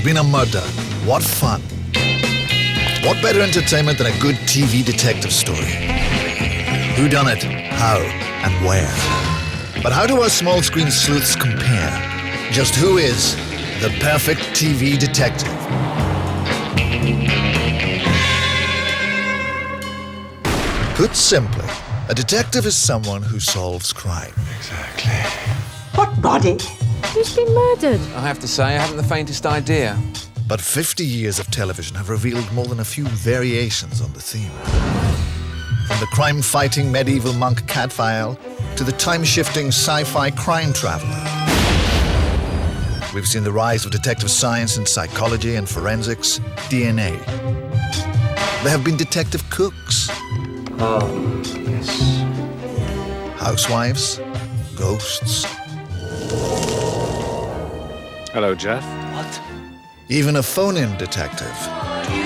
been a murder. What fun. What better entertainment than a good TV detective story? Who done it, how, and where? But how do our small screen sleuths compare? Just who is the perfect TV detective? Put simply, a detective is someone who solves crime. Exactly. What body? Who's been murdered? I have to say, I haven't the faintest idea. But 50 years of television have revealed more than a few variations on the theme. From the crime-fighting medieval monk Cadfael to the time-shifting sci-fi crime traveler. We've seen the rise of detective science in psychology and forensics, DNA. There have been detective cooks. Oh, yes. Housewives, ghosts. Hello, Jeff. What? Even a phone-in detective.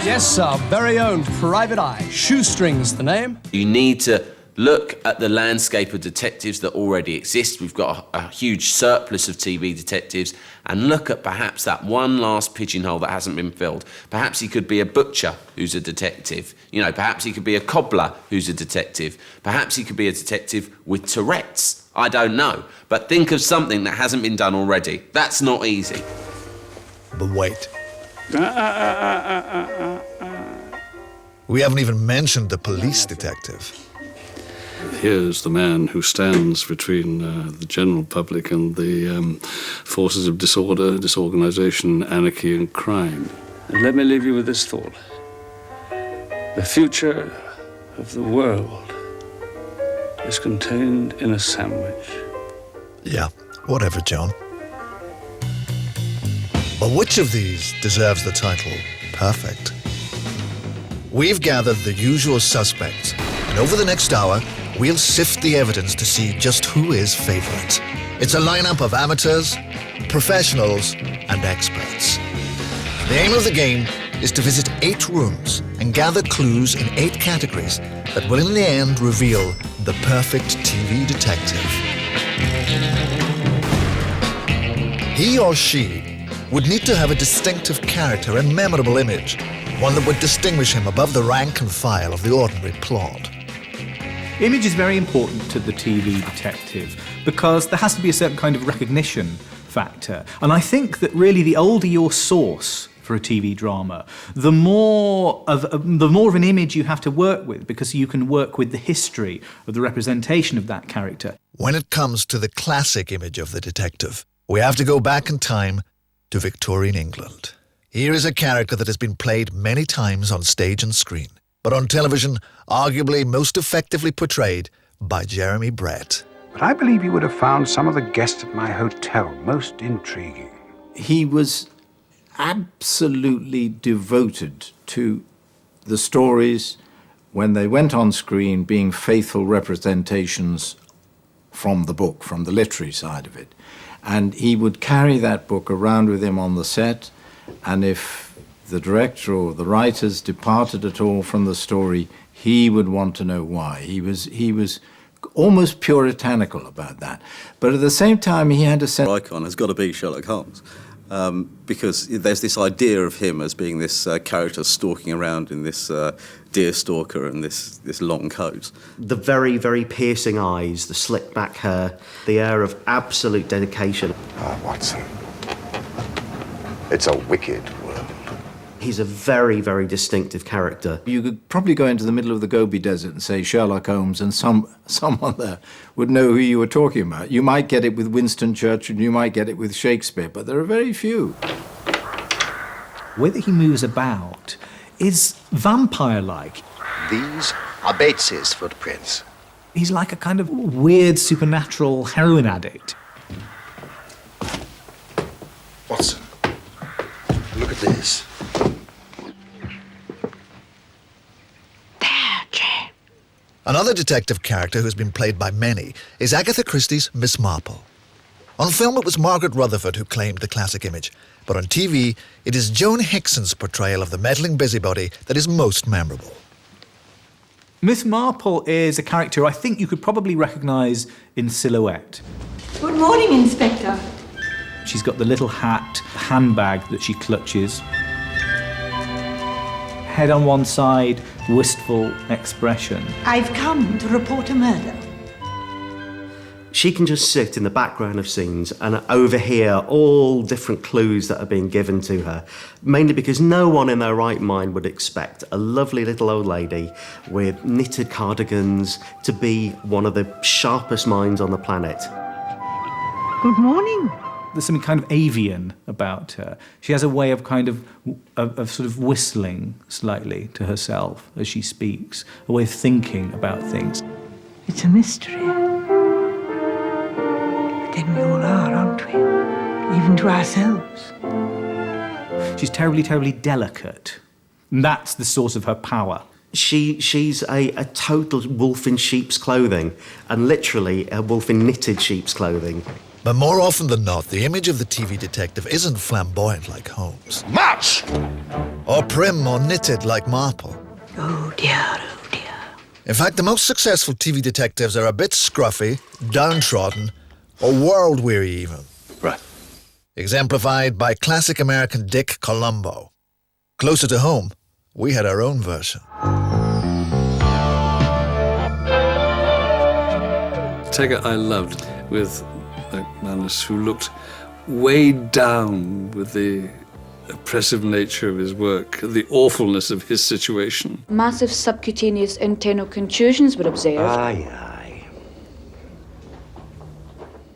Yes, our very own private eye. Shoestrings, the name. You need to look at the landscape of detectives that already exist. We've got a huge surplus of TV detectives, and look at perhaps that one last pigeonhole that hasn't been filled. Perhaps he could be a butcher who's a detective. You know, perhaps he could be a cobbler who's a detective. Perhaps he could be a detective with Tourette's. I don't know. But think of something that hasn't been done already. That's not easy. But wait. We haven't even mentioned the police detective. Here's the man who stands between the general public and the forces of disorder, disorganization, anarchy, and crime. And let me leave you with this thought. The future of the world is contained in a sandwich. Yeah, whatever, John. But which of these deserves the title perfect? We've gathered the usual suspects, and over the next hour, we'll sift the evidence to see just who is favourite. It's a lineup of amateurs, professionals, and experts. The aim of the game is to visit 8 rooms and gather clues in 8 categories that will in the end reveal the perfect TV detective. He or she would need to have a distinctive character and memorable image, one that would distinguish him above the rank and file of the ordinary plot. Image is very important to the TV detective because there has to be a certain kind of recognition factor. And I think that really the older your source for a TV drama, the more of an image you have to work with, because you can work with the history of the representation of that character. When it comes to the classic image of the detective, we have to go back in time to Victorian England. Here is a character that has been played many times on stage and screen, but on television, arguably most effectively portrayed by Jeremy Brett. But I believe you would have found some of the guests at my hotel most intriguing. He was absolutely devoted to the stories when they went on screen being faithful representations from the book, from the literary side of it. And he would carry that book around with him on the set, and if the director or the writers departed at all from the story, he would want to know why. He was almost puritanical about that. But at the same time, he had a sense... Icon has got to be Sherlock Holmes, because there's this idea of him as being this character stalking around in this deer stalker and this long coat. The very, very piercing eyes, the slick back hair, the air of absolute dedication. Ah, Watson. It's a wicked world. He's a very, very distinctive character. You could probably go into the middle of the Gobi Desert and say Sherlock Holmes, and someone there would know who you were talking about. You might get it with Winston Churchill, you might get it with Shakespeare, but there are very few. The way that he moves about is vampire-like. These are Bates's footprints. He's like a kind of weird supernatural heroin addict. Watson, look at this. Another detective character who's been played by many is Agatha Christie's Miss Marple. On film, it was Margaret Rutherford who claimed the classic image, but on TV, it is Joan Hickson's portrayal of the meddling busybody that is most memorable. Miss Marple is a character I think you could probably recognise in silhouette. Good morning, Inspector. She's got the little hat, handbag that she clutches. Head on one side, wistful expression. I've come to report a murder. She can just sit in the background of scenes and overhear all different clues that are being given to her, mainly because no one in their right mind would expect a lovely little old lady with knitted cardigans to be one of the sharpest minds on the planet. Good morning. There's something kind of avian about her. She has a way of sort of whistling slightly to herself as she speaks, a way of thinking about things. It's a mystery. Then we all are, aren't we? Even to ourselves. She's terribly, terribly delicate. And that's the source of her power. She's a total wolf in sheep's clothing, and literally a wolf in knitted sheep's clothing. But more often than not, the image of the TV detective isn't flamboyant like Holmes. March! Or prim or knitted like Marple. Oh dear, oh dear. In fact, the most successful TV detectives are a bit scruffy, downtrodden, or world-weary even. Right. Exemplified by classic American Dick Columbo. Closer to home, we had our own version. Taggart I loved with McManus, who looked weighed down with the oppressive nature of his work, the awfulness of his situation. Massive subcutaneous internal contusions were observed. Aye.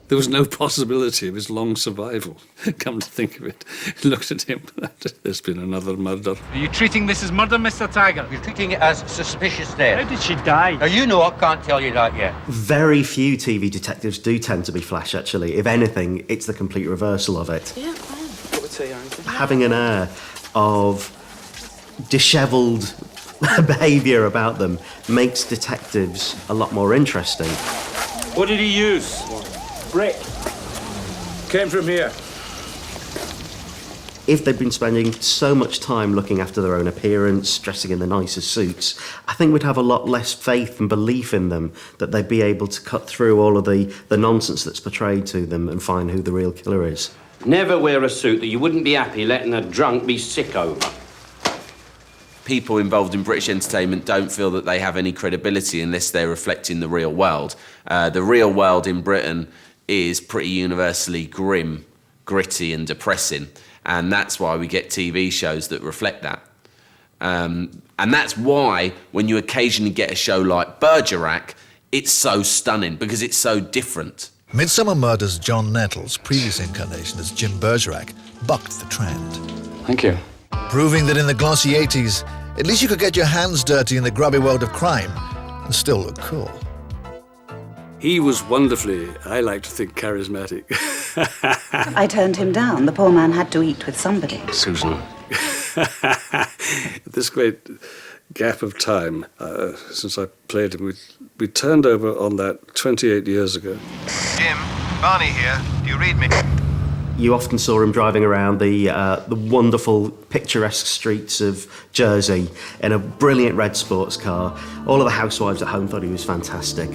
There was no possibility of his long survival. Come to think of it, looked at him. There's been another murder. Are you treating this as murder, Mr. Taggart? We're treating it as suspicious death. How did she die? Now, you know I can't tell you that yet. Very few TV detectives do tend to be flash, actually. If anything, it's the complete reversal of it. Yeah, fine. Having an air of dishevelled behaviour about them makes detectives a lot more interesting. What did he use? Brick. Came from here. If they've been spending so much time looking after their own appearance, dressing in the nicest suits, I think we'd have a lot less faith and belief in them that they'd be able to cut through all of the nonsense that's portrayed to them and find who the real killer is. Never wear a suit that you wouldn't be happy letting a drunk be sick over. People involved in British entertainment don't feel that they have any credibility unless they're reflecting the real world. The real world in Britain is pretty universally grim, gritty and depressing. And that's why we get TV shows that reflect that. And that's why when you occasionally get a show like Bergerac, it's so stunning because it's so different. Midsummer Murders' John Nettles' previous incarnation as Jim Bergerac bucked the trend. Thank you. Proving that in the glossy 80s, at least you could get your hands dirty in the grubby world of crime and still look cool. He was wonderfully, I like to think, charismatic. I turned him down. The poor man had to eat with somebody. Susan. This great gap of time since I played him, we turned over on that 28 years ago. Jim, Barney here. Do you read me? You often saw him driving around the wonderful, picturesque streets of Jersey in a brilliant red sports car. All of the housewives at home thought he was fantastic.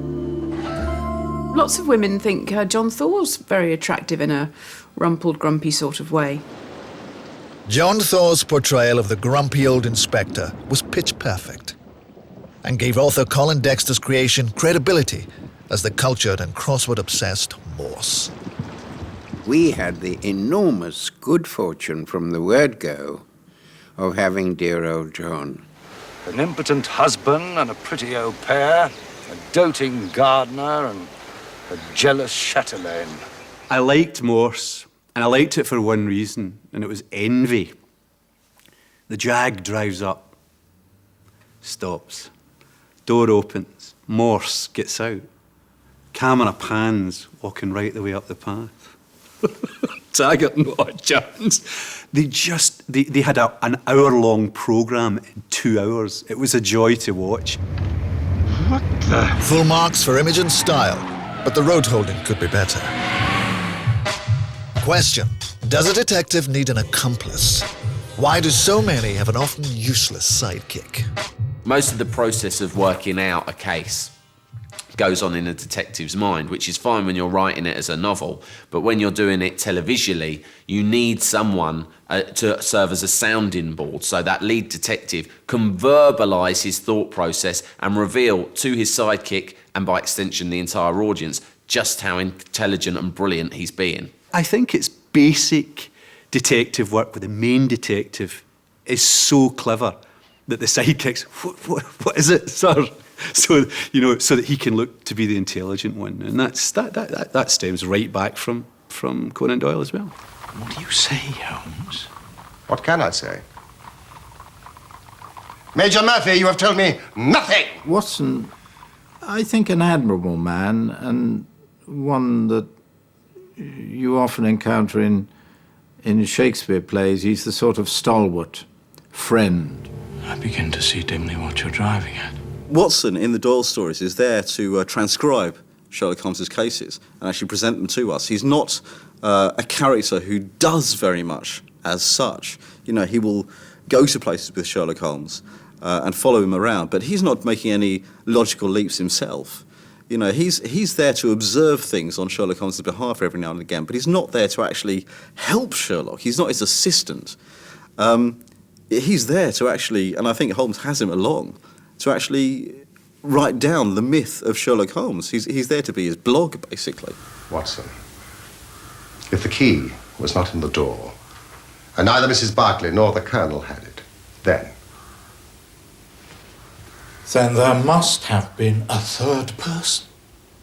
Lots of women think John Thor's very attractive in a rumpled, grumpy sort of way. John Thor's portrayal of the grumpy old inspector was pitch perfect and gave author Colin Dexter's creation credibility as the cultured and crossword-obsessed Morse. We had the enormous good fortune from the word go of having dear old John. An impotent husband and a pretty au pair, a doting gardener and a jealous chatelaine. I liked Morse, and I liked it for one reason, and it was envy. The Jag drives up, stops, door opens, Morse gets out. Camera pans, walking right the way up the path. Taggart and what chance. They had an hour-long programme in 2 hours. It was a joy to watch. What the? Full marks for image and style, but the road holding could be better. Question: does a detective need an accomplice? Why do so many have an often useless sidekick? Most of the process of working out a case goes on in a detective's mind, which is fine when you're writing it as a novel, but when you're doing it televisually, you need someone to serve as a sounding board so that lead detective can verbalise his thought process and reveal to his sidekick, and by extension the entire audience, just how intelligent and brilliant he's being. I think it's basic detective work where the main detective is so clever that the sidekicks, what is it, sir? So, so that he can look to be the intelligent one. And that stems right back from Conan Doyle as well. What do you say, Holmes? What can I say? Major Murphy, you have told me nothing! Watson, I think, an admirable man, and one that you often encounter in Shakespeare plays. He's the sort of stalwart friend. I begin to see dimly what you're driving at. Watson, in the Doyle stories, is there to transcribe Sherlock Holmes's cases and actually present them to us. He's not a character who does very much as such. He will go to places with Sherlock Holmes and follow him around, but he's not making any logical leaps himself. He's there to observe things on Sherlock Holmes' behalf every now and again, but he's not there to actually help Sherlock. He's not his assistant. He's there to actually, and I think Holmes has him along, to actually write down the myth of Sherlock Holmes. He's there to be his blog, basically. Watson, if the key was not in the door, and neither Mrs. Barclay nor the Colonel had it, then there must have been a third person.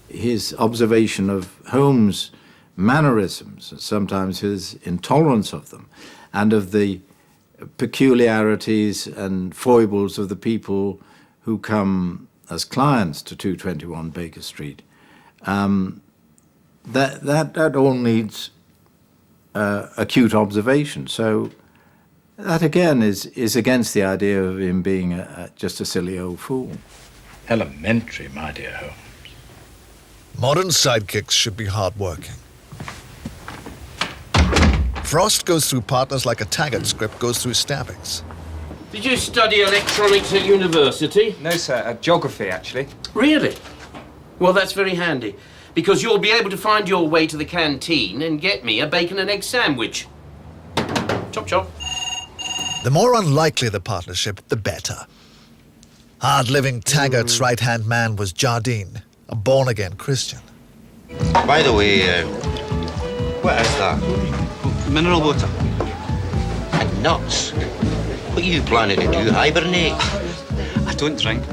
His observation of Holmes' mannerisms, and sometimes his intolerance of them, and of the peculiarities and foibles of the people who come as clients to 221 Baker Street, that all needs acute observation. So that again is against the idea of him being just a silly old fool. Elementary, my dear Holmes. Modern sidekicks should be hard-working. Frost goes through partners like a Taggart script goes through stabbings. Did you study electronics at university? No, sir. Geography, actually. Really? Well, that's very handy, because you'll be able to find your way to the canteen and get me a bacon and egg sandwich. Chop, chop. The more unlikely the partnership, the better. Hard-living Taggart's right-hand man was Jardine, a born-again Christian. By the way, what is that? Mineral water. And nuts. What are you planning to do, hibernate? I don't drink.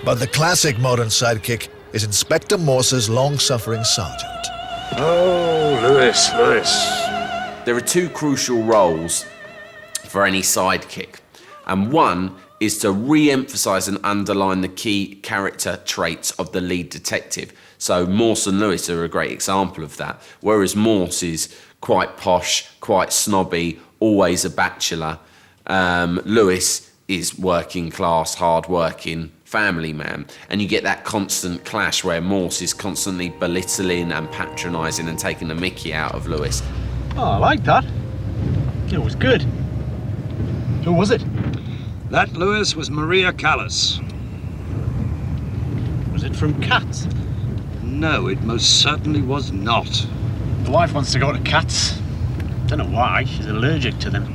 But the classic modern sidekick is Inspector Morse's long-suffering sergeant. Oh, Lewis. There are two crucial roles for any sidekick, and one is to re-emphasise and underline the key character traits of the lead detective. So Morse and Lewis are a great example of that, whereas Morse is quite posh, quite snobby, always a bachelor. Lewis is working class, hard-working, family man, and you get that constant clash where Morse is constantly belittling and patronising and taking the mickey out of Lewis. Oh, I like that. It was good. Who was it? That, Lewis, was Maria Callas. Was it from Cats? No, it most certainly was not. The wife wants to go to Cats. Don't know why. She's allergic to them.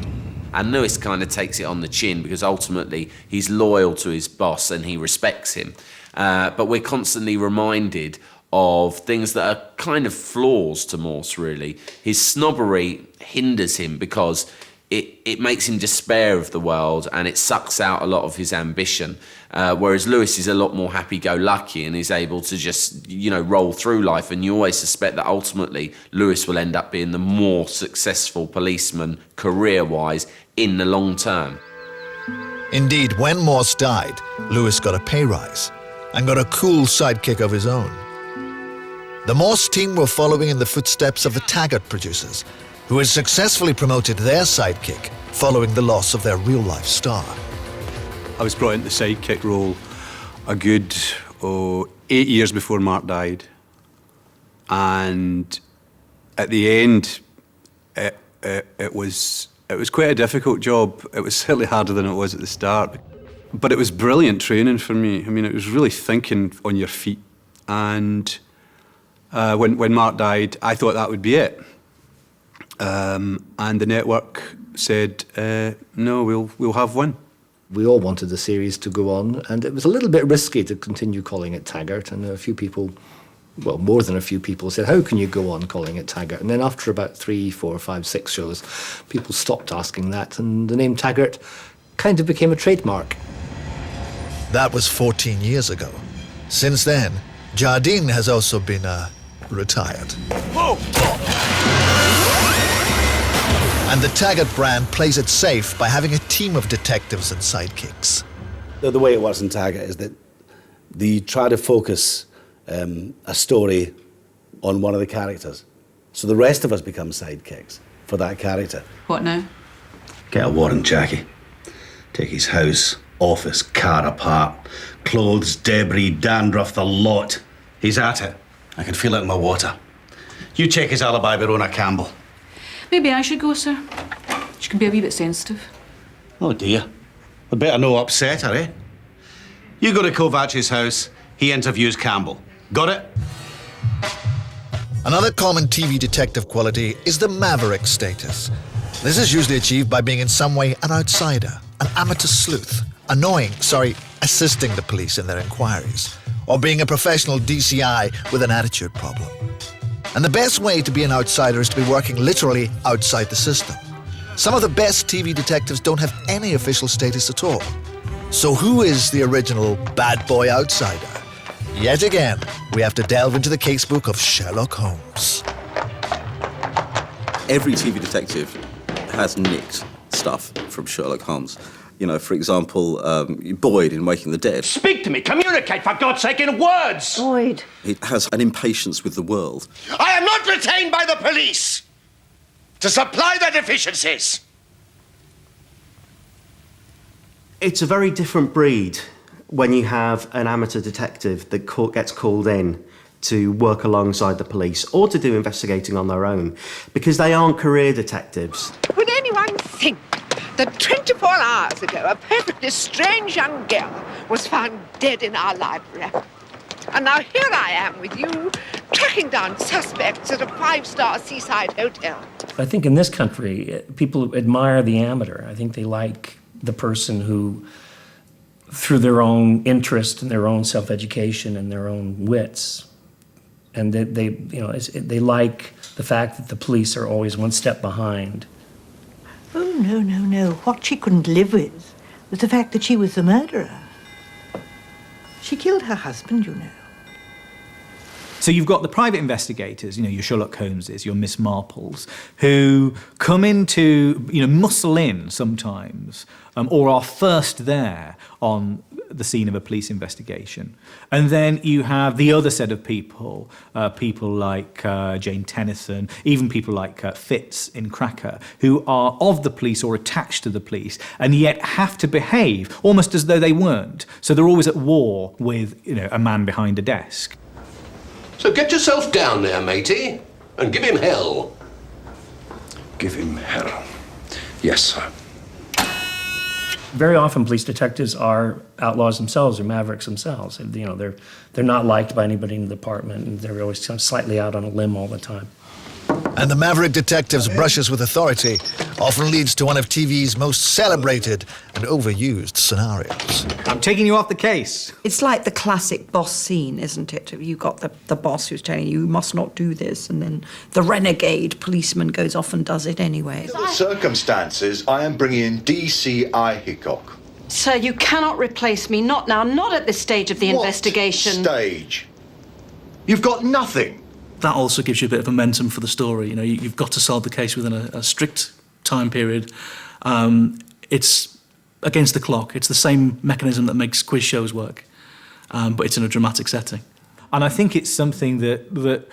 And Lewis kind of takes it on the chin because ultimately he's loyal to his boss and he respects him. But we're constantly reminded of things that are kind of flaws to Morse, really. His snobbery hinders him because it makes him despair of the world and it sucks out a lot of his ambition. Whereas Lewis is a lot more happy-go-lucky and is able to just, roll through life. And you always suspect that ultimately Lewis will end up being the more successful policeman, career-wise, in the long term. Indeed, when Morse died, Lewis got a pay rise and got a cool sidekick of his own. The Morse team were following in the footsteps of the Taggart producers, who had successfully promoted their sidekick following the loss of their real-life star. I was brought into the sidekick role a good 8 years before Mark died. And at the end, it was quite a difficult job. It was certainly harder than it was at the start. But it was brilliant training for me. I mean, it was really thinking on your feet. And when Mark died, I thought that would be it. And the network said, no, we'll have one. We all wanted the series to go on, and it was a little bit risky to continue calling it Taggart, and a few people, well, more than a few people said, how can you go on calling it Taggart? And then after about 3, 4, 5, 6 shows, people stopped asking that, and the name Taggart kind of became a trademark. That was 14 years ago. Since then, Jardine has also been retired. Whoa! And the Taggart brand plays it safe by having a team of detectives and sidekicks. The way it was in Taggart is that they try to focus a story on one of the characters. So the rest of us become sidekicks for that character. What now? Get a warrant, Jackie. Take his house, office, car apart. Clothes, debris, dandruff, the lot. He's at it. I can feel it in my water. You check his alibi, Verona Campbell. Maybe I should go, sir. She can be a wee bit sensitive. Oh dear. We'd better no upset her, eh? You go to Kovac's house, he interviews Campbell. Got it? Another common TV detective quality is the maverick status. This is usually achieved by being in some way an outsider, an amateur sleuth, assisting the police in their inquiries, or being a professional DCI with an attitude problem. And the best way to be an outsider is to be working literally outside the system. Some of the best TV detectives don't have any official status at all. So who is the original bad boy outsider? Yet again, we have to delve into the casebook of Sherlock Holmes. Every TV detective has nicked stuff from Sherlock Holmes. You know, for example, Boyd in Waking the Dead. Speak to me, communicate, for God's sake, in words! Boyd. He has an impatience with the world. I am not retained by the police to supply their deficiencies. It's a very different breed when you have an amateur detective that gets called in to work alongside the police or to do investigating on their own, because they aren't career detectives. Would anyone think that 24 hours ago a perfectly strange young girl was found dead in our library? And now here I am with you, tracking down suspects at a 5-star seaside hotel. I think in this country, people admire the amateur. I think they like the person who, through their own interest and their own self-education and their own wits, and they like the fact that the police are always one step behind. Oh, no. What she couldn't live with was the fact that she was the murderer. She killed her husband, you know. So you've got the private investigators, your Sherlock Holmeses, your Miss Marples, who come into, muscle in sometimes, or are first there on the scene of a police investigation. And then you have the other set of people, people like Jane Tennyson, even people like Fitz in Cracker, who are of the police or attached to the police, and yet have to behave almost as though they weren't. So they're always at war with, a man behind a desk. So get yourself down there, matey, and give him hell. Give him hell. Yes, sir. Very often, police detectives are outlaws themselves or mavericks themselves. They're not liked by anybody in the department, and they're always slightly out on a limb all the time. And the maverick detective's brushes with authority often leads to one of TV's most celebrated and overused scenarios. I'm taking you off the case. It's like the classic boss scene, isn't it? You've got the boss who's telling you must not do this, and then the renegade policeman goes off and does it anyway. The circumstances, I am bringing in DCI Hickok. Sir, you cannot replace me. Not now, not at this stage of the investigation. What stage? You've got nothing. That also gives you a bit of momentum for the story. You've got to solve the case within a strict time period. It's against the clock. It's the same mechanism that makes quiz shows work, but it's in a dramatic setting. And I think it's something that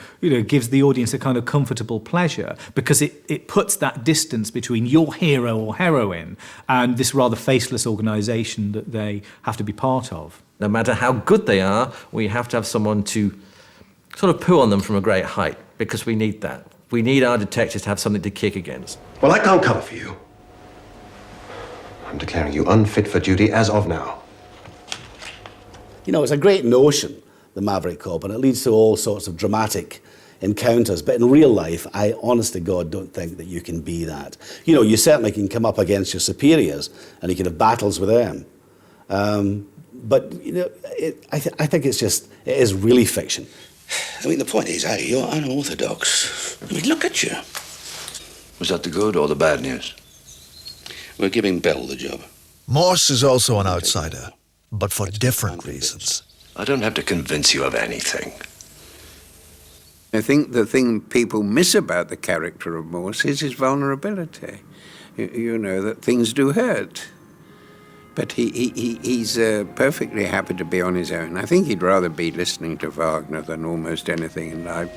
gives the audience a kind of comfortable pleasure, because it puts that distance between your hero or heroine and this rather faceless organisation that they have to be part of. No matter how good they are, we have to have someone to sort of poo on them from a great height, because we need that. We need our detectives to have something to kick against. Well, I can't cover for you. I'm declaring you unfit for duty as of now. You know, it's a great notion, the Maverick Cop, and it leads to all sorts of dramatic encounters. But in real life, I honest to God don't think that you can be that. You know, you certainly can come up against your superiors and you can have battles with them. But, you know, I think it is really fiction. I mean, the point is, you're unorthodox. I mean, look at you. Was that the good or the bad news? We're giving Bell the job. Morse is also an outsider, but for different reasons. I don't have to convince you of anything. I think the thing people miss about the character of Morse is his vulnerability. You know, that things do hurt. But he's perfectly happy to be on his own. I think he'd rather be listening to Wagner than almost anything in life.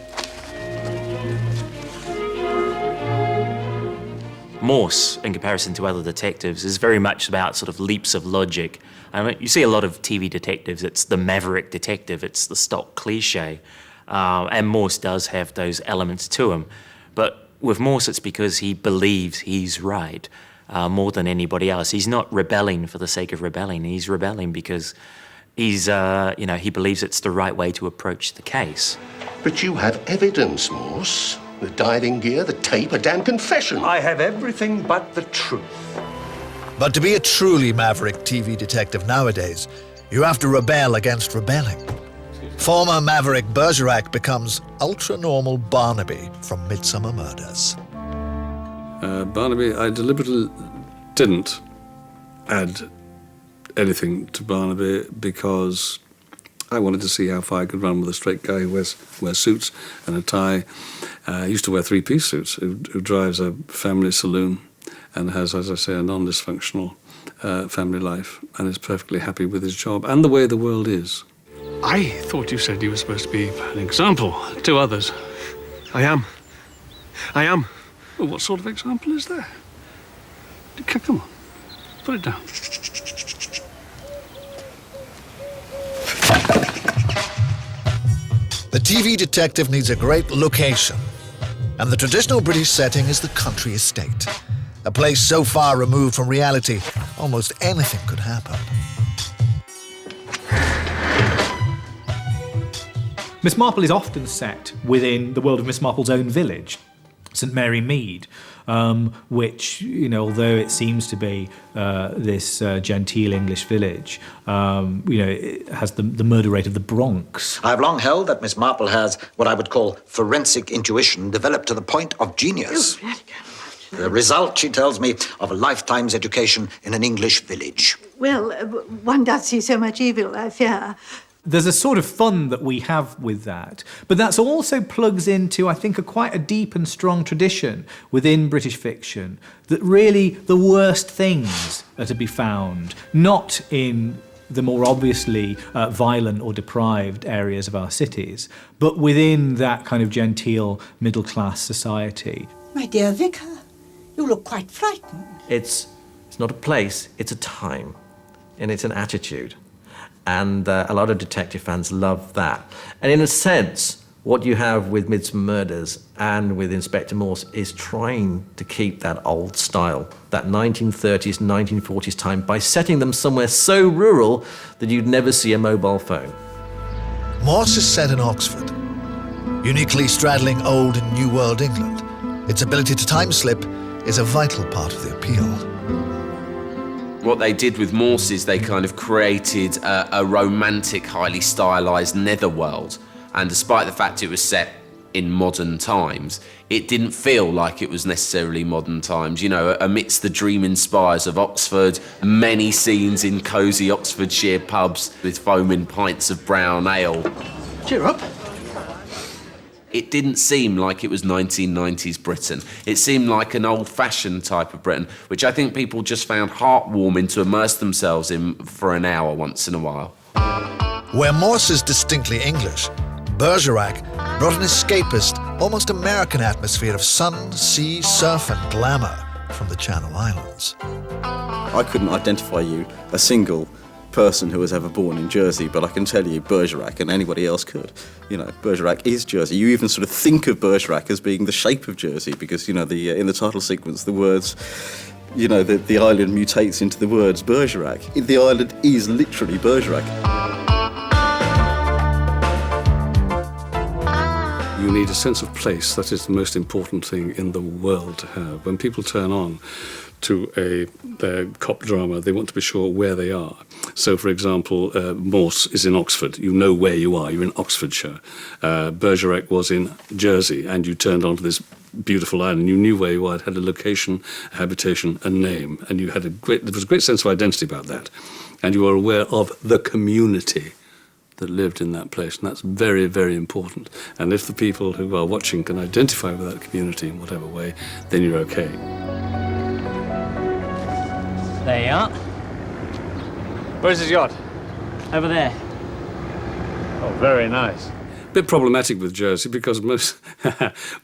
Morse, in comparison to other detectives, is very much about sort of leaps of logic. I mean, you see a lot of TV detectives, it's the maverick detective, it's the stock cliche. And Morse does have those elements to him. But with Morse, it's because he believes he's right. More than anybody else. He's not rebelling for the sake of rebelling. He's rebelling because he's, he believes it's the right way to approach the case. But you have evidence, Morse. The diving gear, the tape, a damn confession. I have everything but the truth. But to be a truly maverick TV detective nowadays, you have to rebel against rebelling. Former maverick Bergerac becomes ultra-normal Barnaby from Midsummer Murders. Barnaby, I deliberately didn't add anything to Barnaby because I wanted to see how far I could run with a straight guy who wears suits and a tie. He used to wear three-piece suits, who drives a family saloon and has, as I say, a non-dysfunctional family life and is perfectly happy with his job and the way the world is. I thought you said you were supposed to be an example to others. I am. Well, what sort of example is there? Come on, put it down. The TV detective needs a great location, and the traditional British setting is the country estate, a place so far removed from reality, almost anything could happen. Miss Marple is often set within the world of Miss Marple's own village, St Mary Mead, which, although it seems to be this genteel English village, it has the murder rate of the Bronx. I've long held that Miss Marple has what I would call forensic intuition developed to the point of genius. The result, she tells me, of a lifetime's education in an English village. Well, one does see so much evil, I fear. There's a sort of fun that we have with that, but that's also plugs into, I think, quite a deep and strong tradition within British fiction, that really the worst things are to be found, not in the more obviously violent or deprived areas of our cities, but within that kind of genteel middle-class society. My dear Vicar, you look quite frightened. It's not a place, it's a time, and it's an attitude. And a lot of detective fans love that. And in a sense, what you have with Midsummer Murders and with Inspector Morse is trying to keep that old style, that 1930s, 1940s time, by setting them somewhere so rural that you'd never see a mobile phone. Morse is set in Oxford, uniquely straddling old and new world England. Its ability to time slip is a vital part of the appeal. What they did with Morse is they kind of created a romantic, highly stylised netherworld. And despite the fact it was set in modern times, it didn't feel like it was necessarily modern times. Amidst the dreaming spires of Oxford, many scenes in cosy Oxfordshire pubs with foaming pints of brown ale. Cheer up. It didn't seem like it was 1990s Britain. It seemed like an old-fashioned type of Britain, which I think people just found heartwarming to immerse themselves in for an hour once in a while. Where Morse is distinctly English, Bergerac brought an escapist, almost American atmosphere of sun, sea, surf and glamour from the Channel Islands. I couldn't identify you a single person who was ever born in Jersey, but I can tell you Bergerac, and anybody else could. Bergerac is Jersey. You even sort of think of Bergerac as being the shape of Jersey because, in the title sequence, the words, the island mutates into the words Bergerac. The island is literally Bergerac. You need a sense of place. That is the most important thing in the world to have. When people turn on to their cop drama, they want to be sure where they are. So, for example, Morse is in Oxford. You know where you are. You're in Oxfordshire. Bergerac was in Jersey, and you turned onto this beautiful island, and you knew where you were. It had a location, a habitation, a name, and you had there was a great sense of identity about that. And you were aware of the community that lived in that place, and that's very, very important. And if the people who are watching can identify with that community in whatever way, then you're okay. There you are. Where's his yacht? Over there. Oh, very nice. Bit problematic with Jersey because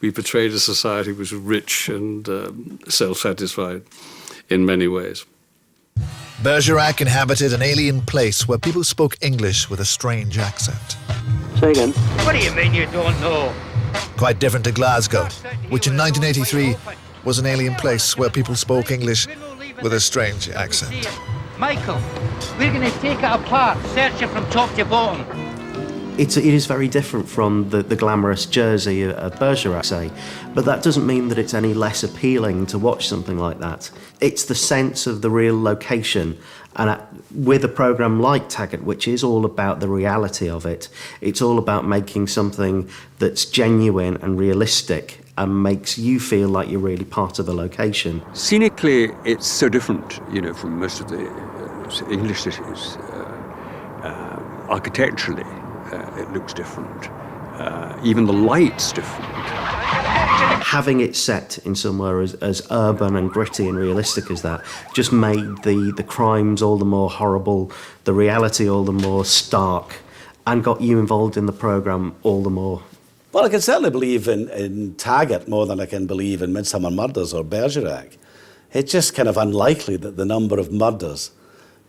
we portrayed a society which was rich and self-satisfied in many ways. Bergerac inhabited an alien place where people spoke English with a strange accent. Say again. What do you mean you don't know? Quite different to Glasgow, which in 1983 was an alien place where people spoke English with a strange accent. Michael, we're going to take it apart, search it from top to bottom. It is very different from the glamorous Jersey of Bergerac, say, but that doesn't mean that it's any less appealing to watch something like that. It's the sense of the real location, and with a programme like Taggart, which is all about the reality of it, it's all about making something that's genuine and realistic and makes you feel like you're really part of the location. Scenically, it's so different, from most of the English cities. Architecturally, it looks different. Even the light's different. Having it set in somewhere as urban and gritty and realistic as that just made the crimes all the more horrible, the reality all the more stark, and got you involved in the programme all the more. Well, I can certainly believe in Taggart more than I can believe in Midsummer Murders or Bergerac. It's just kind of unlikely that the number of murders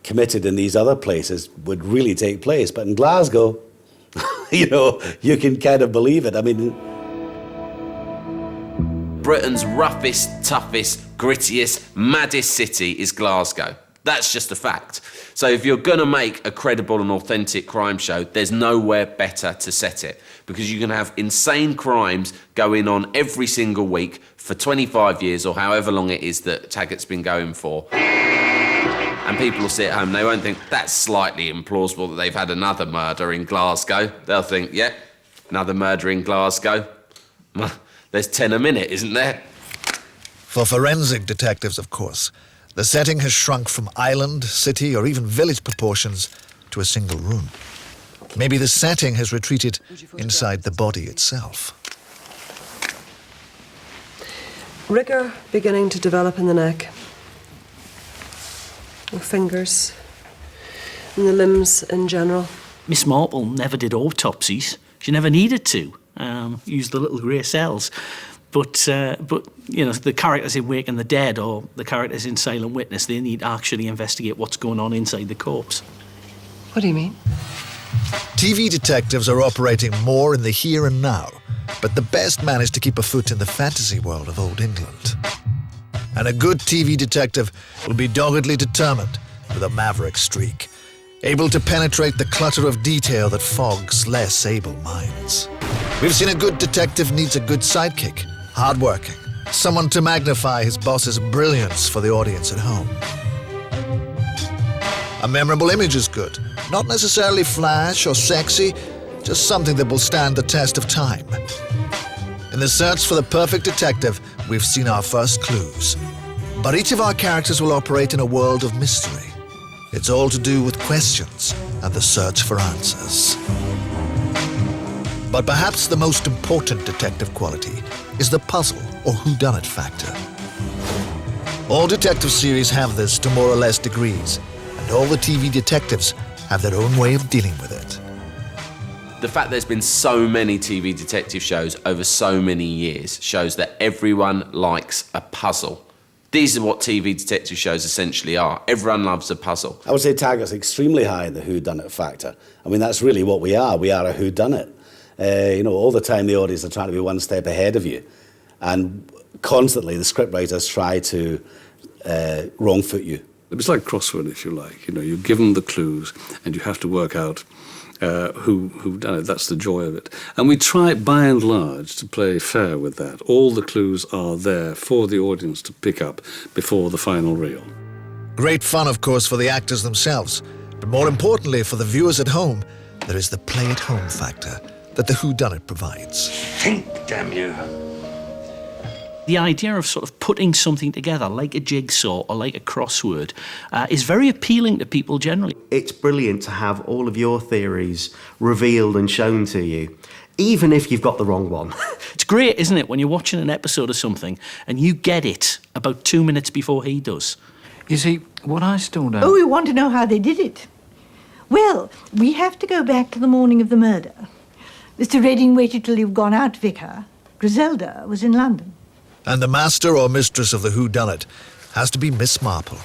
committed in these other places would really take place. But in Glasgow, you can kind of believe it. I mean, Britain's roughest, toughest, grittiest, maddest city is Glasgow. That's just a fact. So if you're going to make a credible and authentic crime show, there's nowhere better to set it, because you can have insane crimes going on every single week for 25 years or however long it is that Taggart's been going for. And people will sit at home, they won't think that's slightly implausible that they've had another murder in Glasgow. They'll think, yeah, another murder in Glasgow. There's 10 a minute, isn't there? For forensic detectives, of course, the setting has shrunk from island, city, or even village proportions to a single room. Maybe the setting has retreated inside the body itself. Rigour beginning to develop in the neck. The fingers and the limbs in general. Miss Marple never did autopsies. She never needed to. Used the little grey cells. But the characters in Wake and the Dead or the characters in Silent Witness, they need to actually investigate what's going on inside the corpse. What do you mean? TV detectives are operating more in the here and now, but the best manage to keep a foot in the fantasy world of old England. And a good TV detective will be doggedly determined with a maverick streak, able to penetrate the clutter of detail that fogs less able minds. We've seen a good detective needs a good sidekick, hardworking, someone to magnify his boss's brilliance for the audience at home. A memorable image is good, not necessarily flash or sexy, just something that will stand the test of time. In the search for the perfect detective, we've seen our first clues. But each of our characters will operate in a world of mystery. It's all to do with questions and the search for answers. But perhaps the most important detective quality is the puzzle or whodunit factor. All detective series have this to more or less degrees, and all the TV detectives have their own way of dealing with it. The fact there's been so many TV detective shows over so many years shows that everyone likes a puzzle. These are what TV detective shows essentially are. Everyone loves a puzzle. I would say Taggart's extremely high in the whodunit factor. I mean, that's really what we are. We are a whodunit. All the time the audience are trying to be one step ahead of you. And constantly the scriptwriters try to wrong foot you. It's like crossword, if you like. You're given the clues and you have to work out who've done it. That's the joy of it. And we try, by and large, to play fair with that. All the clues are there for the audience to pick up before the final reel. Great fun, of course, for the actors themselves, but more importantly for the viewers at home, there is the play-at-home factor that the whodunit provides. Think, damn you. The idea of sort of putting something together, like a jigsaw or like a crossword, is very appealing to people generally. It's brilliant to have all of your theories revealed and shown to you, even if you've got the wrong one. It's great, isn't it, when you're watching an episode of something and you get it about 2 minutes before he does. You see, what I still don't... Oh, we want to know how they did it. Well, we have to go back to the morning of the murder. Mr. Redding waited till you've gone out, Vicar. Griselda was in London. And the master or mistress of the whodunit has to be Miss Marple,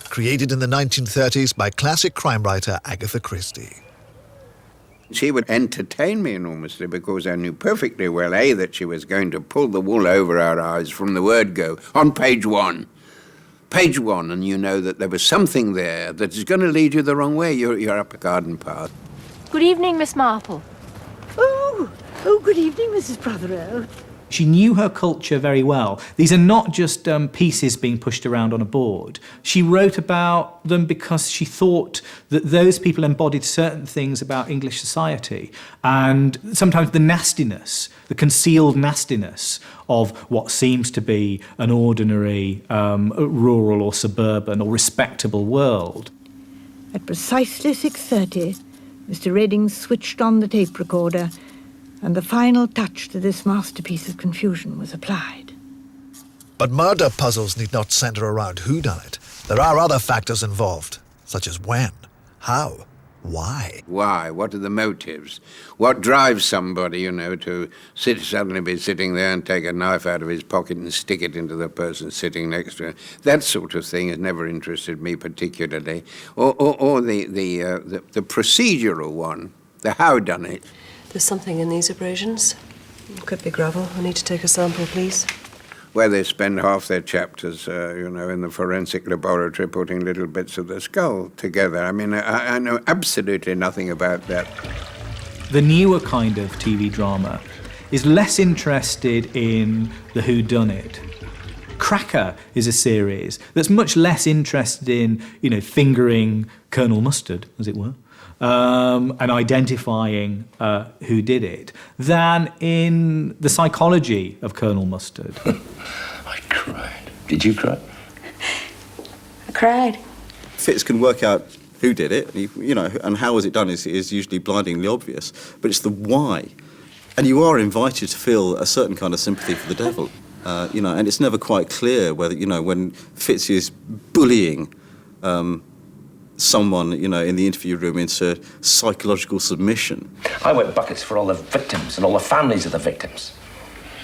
created in the 1930s by classic crime writer Agatha Christie. She would entertain me enormously because I knew perfectly well, A, that she was going to pull the wool over our eyes from the word go on page 1. Page 1, and you know that there was something there that is going to lead you the wrong way. You're up a garden path. Good evening, Miss Marple. Oh, good evening, Mrs. Prothero. She knew her culture very well. These are not just pieces being pushed around on a board. She wrote about them because she thought that those people embodied certain things about English society, and sometimes the nastiness, the concealed nastiness of what seems to be an ordinary rural or suburban or respectable world. At precisely 6:30, Mr. Redding switched on the tape recorder, and the final touch to this masterpiece of confusion was applied. But murder puzzles need not centre around whodunit. There are other factors involved, such as when, how, why. Why? What are the motives? What drives somebody, to suddenly be sitting there and take a knife out of his pocket and stick it into the person sitting next to him? That sort of thing has never interested me particularly. Or the procedural one, the howdunit. There's something in these abrasions. Could be gravel. I need to take a sample, please. Where they spend half their chapters, in the forensic laboratory putting little bits of the skull together. I mean, I know absolutely nothing about that. The newer kind of TV drama is less interested in the whodunit. Cracker is a series that's much less interested in, fingering Colonel Mustard, as it were, and identifying who did it, than in the psychology of Colonel Mustard. I cried. Did you cry? I cried. Fitz can work out who did it, and how was it done is usually blindingly obvious, but it's the why. And you are invited to feel a certain kind of sympathy for the devil, and it's never quite clear whether, when Fitz is bullying someone, in the interview room into psychological submission. I wet buckets for all the victims and all the families of the victims.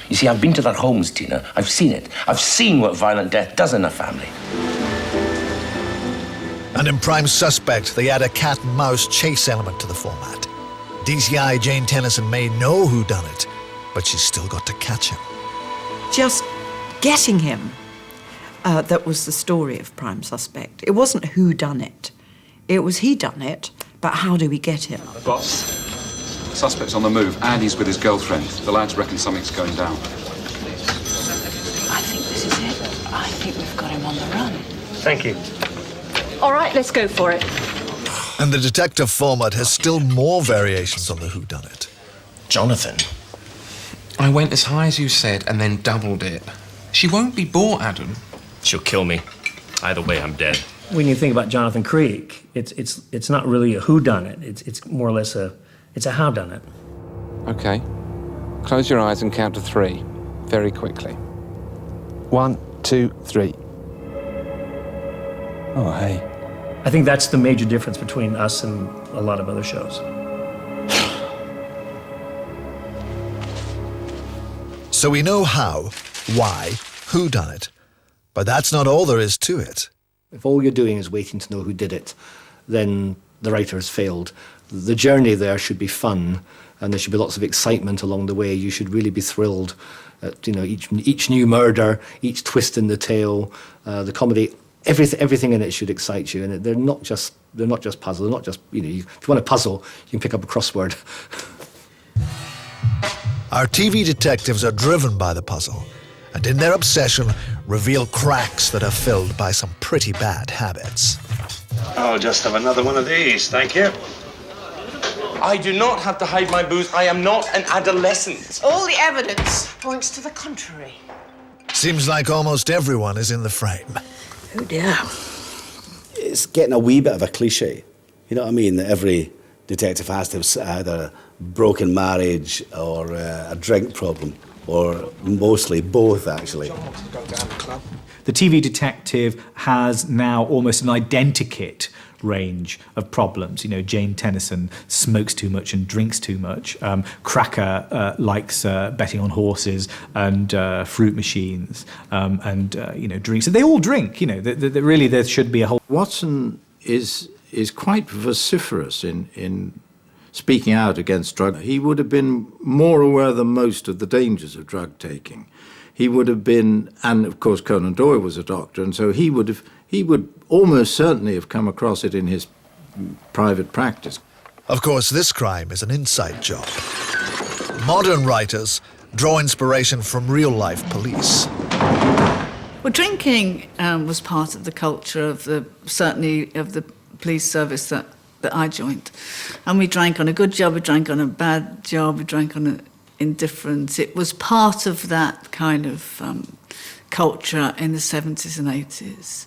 You see, I've been to their homes, Tina. I've seen it. I've seen what violent death does in a family. And in Prime Suspect, they add a cat-and-mouse chase element to the format. DCI Jane Tennyson may know who done it, but she's still got to catch him. Just getting him, that was the story of Prime Suspect. It wasn't who done it. It was he done it, but how do we get him? Boss, the suspect's on the move, and he's with his girlfriend. The lads reckon something's going down. I think this is it. I think we've got him on the run. Thank you. All right, let's go for it. And the detective format has still more variations on the whodunit. Jonathan, I went as high as you said and then doubled it. She won't be bought, Adam. She'll kill me. Either way, I'm dead. When you think about Jonathan Creek, it's not really a whodunit. It's more or less a howdunit. Okay. Close your eyes and count to 3. Very quickly. 1, 2, 3. Oh, hey. I think that's the major difference between us and a lot of other shows. So we know how, why, who done it, but that's not all there is to it. If all you're doing is waiting to know who did it, then the writer has failed. The journey there should be fun, and there should be lots of excitement along the way. You should really be thrilled at each new murder, each twist in the tale. The comedy everything in it should excite you, and they're not just puzzles. They're not just, if you want a puzzle, you can pick up a crossword. Our TV detectives are driven by the puzzle, and in their obsession reveal cracks that are filled by some pretty bad habits. I'll just have another one of these, thank you. I do not have to hide my booze. I am not an adolescent. All the evidence points to the contrary. Seems like almost everyone is in the frame. Oh dear. It's getting a wee bit of a cliche. You know what I mean? That every detective has to have either a broken marriage or a drink problem, or mostly both, actually. The TV detective has now almost an identikit range of problems. Jane Tennyson smokes too much and drinks too much. Cracker likes betting on horses and fruit machines and drinks. They all drink. Really there should be a whole. Watson is quite vociferous in speaking out against drug. He would have been more aware than most of the dangers of drug taking. He would have been, and of course Conan Doyle was a doctor, and so he would almost certainly have come across it in his private practice. Of course, this crime is an inside job. Modern writers draw inspiration from real-life police. Well, drinking was part of the culture of certainly of the police service that I joined. And we drank on a good job, we drank on a bad job, we drank on indifference. It was part of that kind of culture in the 70s and 80s.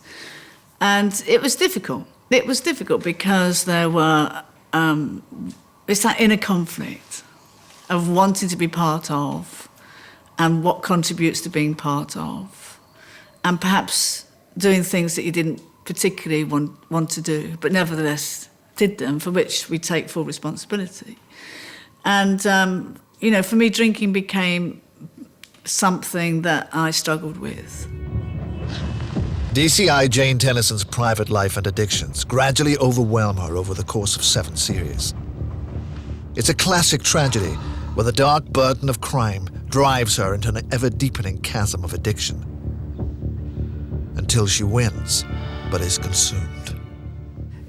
And it was difficult. It was difficult because there were, it's that inner conflict of wanting to be part of and what contributes to being part of, and perhaps doing things that you didn't particularly want to do, but nevertheless did them, for which we take full responsibility. And, for me, drinking became something that I struggled with. DCI Jane Tennyson's private life and addictions gradually overwhelm her over the course of 7 series. It's a classic tragedy where the dark burden of crime drives her into an ever-deepening chasm of addiction until she wins, but is consumed.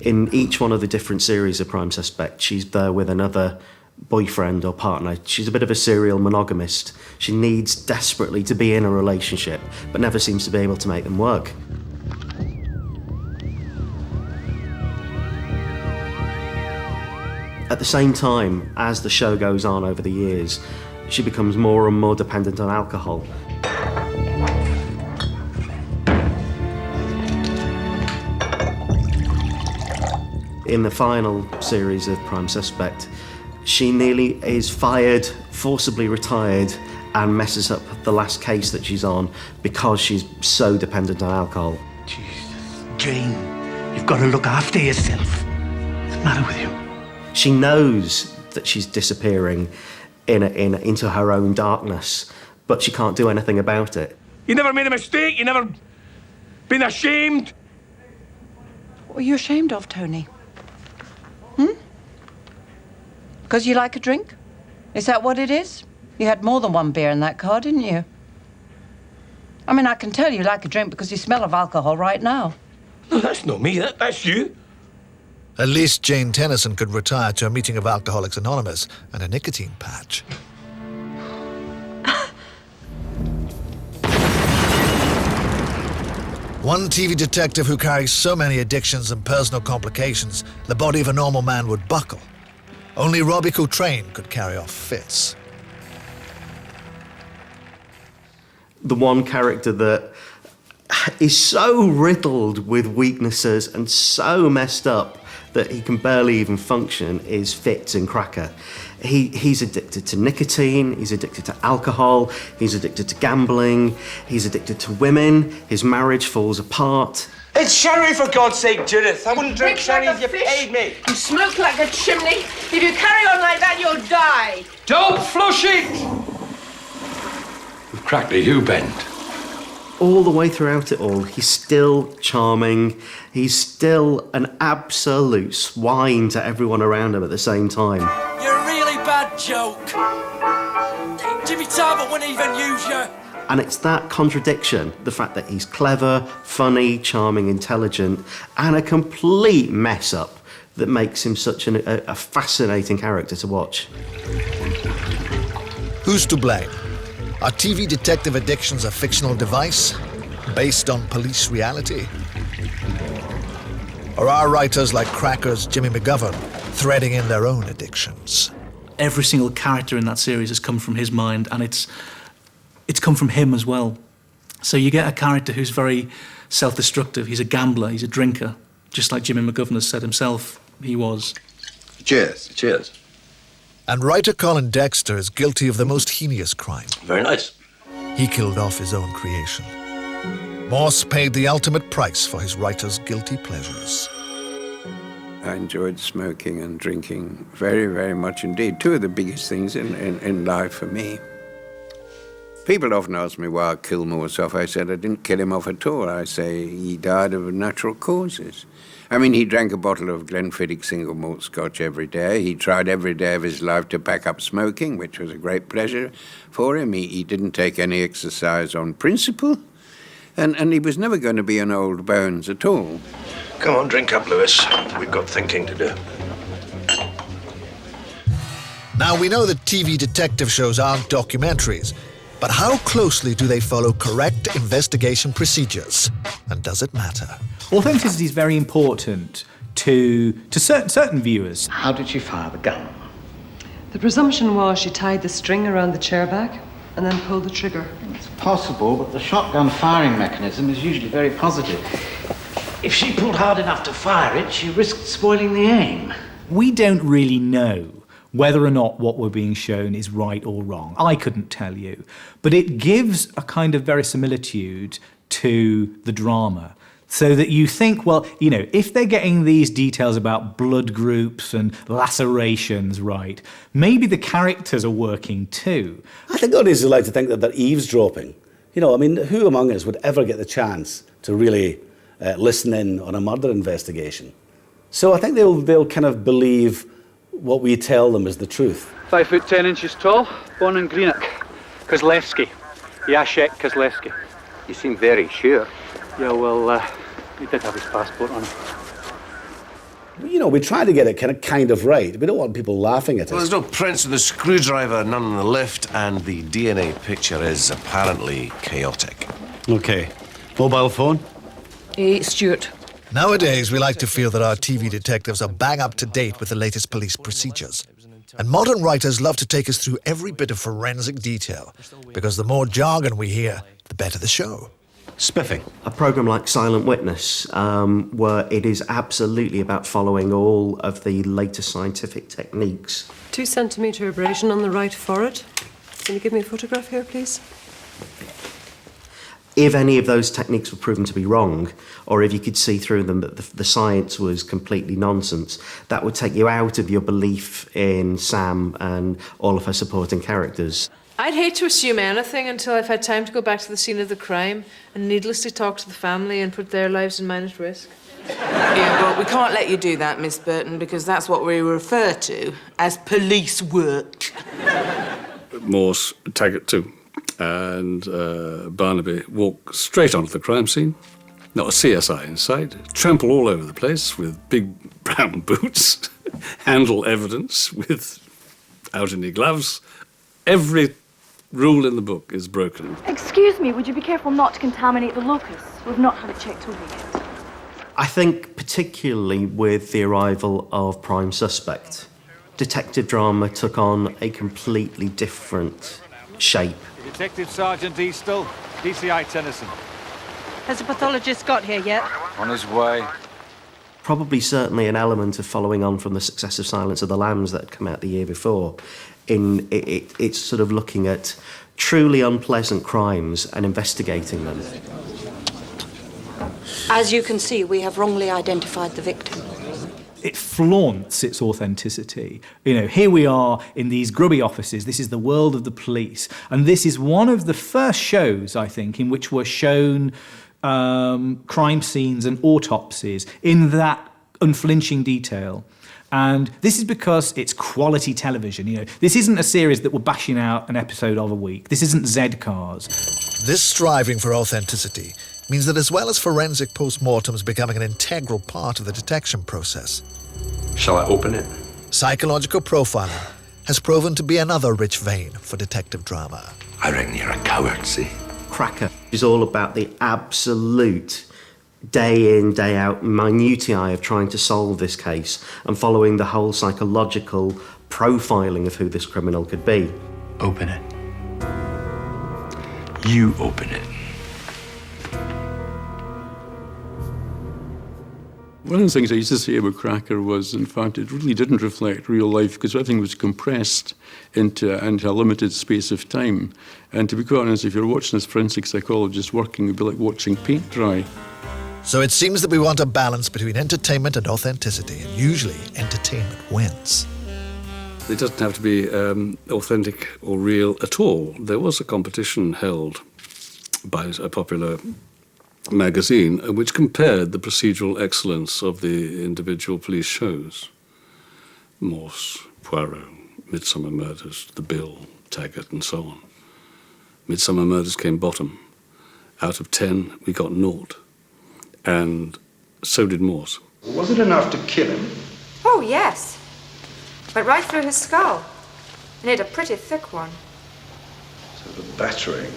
In each one of the different series of Prime Suspect, she's there with another boyfriend or partner. She's a bit of a serial monogamist. She needs desperately to be in a relationship, but never seems to be able to make them work. At the same time, as the show goes on over the years, she becomes more and more dependent on alcohol. In the final series of Prime Suspect, she nearly is fired, forcibly retired, and messes up the last case that she's on because she's so dependent on alcohol. Jesus, Jane, you've got to look after yourself. What's the matter with you? She knows that she's disappearing into her own darkness, but she can't do anything about it. You never made a mistake? You never been ashamed? What are you ashamed of, Tony? Because you like a drink? Is that what it is? You had more than one beer in that car, didn't you? I mean, I can tell you like a drink because you smell of alcohol right now. No, that's not me. That's you. At least Jane Tennyson could retire to a meeting of Alcoholics Anonymous and a nicotine patch. One TV detective who carries so many addictions and personal complications, the body of a normal man would buckle. Only Robbie Coltrane could carry off fits. The one character that is so riddled with weaknesses and so messed up that he can barely even function is Fitz in Cracker. He's addicted to nicotine, he's addicted to alcohol, he's addicted to gambling, he's addicted to women, his marriage falls apart. It's sherry, for God's sake, Judith. I wouldn't drink sherry if you paid me. You smoke like a chimney. If you carry on like that, you'll die. Don't flush it! We've cracked the U-bend. All the way throughout it all, he's still charming. He's still an absolute swine to everyone around him at the same time. You're a really bad joke. Jimmy Talbot wouldn't even use you. And it's that contradiction, the fact that he's clever, funny, charming, intelligent, and a complete mess-up that makes him such a fascinating character to watch. Who's to blame? Are TV detective addictions a fictional device based on police reality? Or are writers like Cracker's Jimmy McGovern threading in their own addictions? Every single character in that series has come from his mind, and it's come from him as well. So you get a character who's very self-destructive. He's a gambler, he's a drinker, just like Jimmy McGovern has said himself he was. Cheers, cheers. And writer Colin Dexter is guilty of the most heinous crime. Very nice. He killed off his own creation. Morse paid the ultimate price for his writer's guilty pleasures. I enjoyed smoking and drinking very, very much indeed. Two of the biggest things in life for me. People often ask me why I killed Morse off. I said I didn't kill him off at all. I say he died of natural causes. I mean, he drank a bottle of Glenfiddich single malt scotch every day. He tried every day of his life to pack up smoking, which was a great pleasure for him. He didn't take any exercise on principle. And he was never going to be an old bones at all. Come on, drink up, Lewis. We've got thinking to do. Now, we know that TV detective shows aren't documentaries, but how closely do they follow correct investigation procedures? And does it matter? Authenticity is very important to certain viewers. How did she fire the gun? The presumption was she tied the string around the chair back and then pulled the trigger. It's possible, but the shotgun firing mechanism is usually very positive. If she pulled hard enough to fire it, she risked spoiling the aim. We don't really know whether or not what we're being shown is right or wrong. I couldn't tell you. But it gives a kind of verisimilitude to the drama. So that you think, well, you know, if they're getting these details about blood groups and lacerations right, maybe the characters are working too. I think audiences like to think that they're eavesdropping. You know, I mean, who among us would ever get the chance to really listen in on a murder investigation? So I think they'll kind of believe what we tell them is the truth. 5 foot 10 inches tall, born in Greenock. Kozlewski. Jacek Kozlewski. You seem very sure. Yeah, well, he did have his passport on him. You know, we try to get it kind of right. We don't want people laughing at Well, us. there's no prints of the screwdriver, none on the lift, and the DNA picture is apparently chaotic. Okay. Mobile phone? Stuart. Nowadays, we like to feel that our TV detectives are bang up to date with the latest police procedures. And modern writers love to take us through every bit of forensic detail, because the more jargon we hear, the better the show. Spiffing. A programme like Silent Witness, where it is absolutely about following all of the latest scientific techniques. 2 centimetre abrasion on the right forehead. Can you give me a photograph here, please? If any of those techniques were proven to be wrong, or if you could see through them that the science was completely nonsense, that would take you out of your belief in Sam and all of her supporting characters. I'd hate to assume anything until I've had time to go back to the scene of the crime and needlessly talk to the family and put their lives and mine at risk. Yeah, well, we can't let you do that, Miss Burton, because that's what we refer to as police work. Morse, Taggart too, and Barnaby walk straight onto the crime scene. Not a CSI in sight. Trample all over the place with big brown boots. Handle evidence without any gloves. Every rule in the book is broken. Excuse me, would you be careful not to contaminate the locus? We've not had it checked over yet. I think particularly with the arrival of Prime Suspect, detective drama took on a completely different shape. Detective Sergeant Eastle, DCI Tennyson. Has the pathologist got here yet? On his way. Probably certainly an element of following on from the success of Silence of the Lambs that had come out the year before. It's sort of looking at truly unpleasant crimes and investigating them. As you can see, we have wrongly identified the victim. It flaunts its authenticity. You know, here we are in these grubby offices. This is the world of the police. And this is one of the first shows, I think, in which were shown crime scenes and autopsies in that unflinching detail. And this is because it's quality television. You know, this isn't a series that we're bashing out an episode of a week. This isn't Z-Cars. This striving for authenticity means that as well as forensic post-mortems becoming an integral part of the detection process, shall I open it? Psychological profiling has proven to be another rich vein for detective drama. I reckon you're a coward, see? Cracker is all about the absolute day in, day out minutiae of trying to solve this case and following the whole psychological profiling of who this criminal could be. Open it. You open it. One of the things I used to say about Cracker was, in fact, it really didn't reflect real life because everything was compressed into a limited space of time. And to be quite honest, if you're watching this forensic psychologist working, it would be like watching paint dry. So it seems that we want a balance between entertainment and authenticity, and usually entertainment wins. It doesn't have to be authentic or real at all. There was a competition held by a popular magazine which compared the procedural excellence of the individual police shows. Morse, Poirot, Midsummer Murders, The Bill, Taggart, and so on. Midsummer Murders came bottom. Out of 10, we got 0. And so did Morse. Was it enough to kill him? Oh, yes. Went right through his skull. And it a pretty thick one. So the battering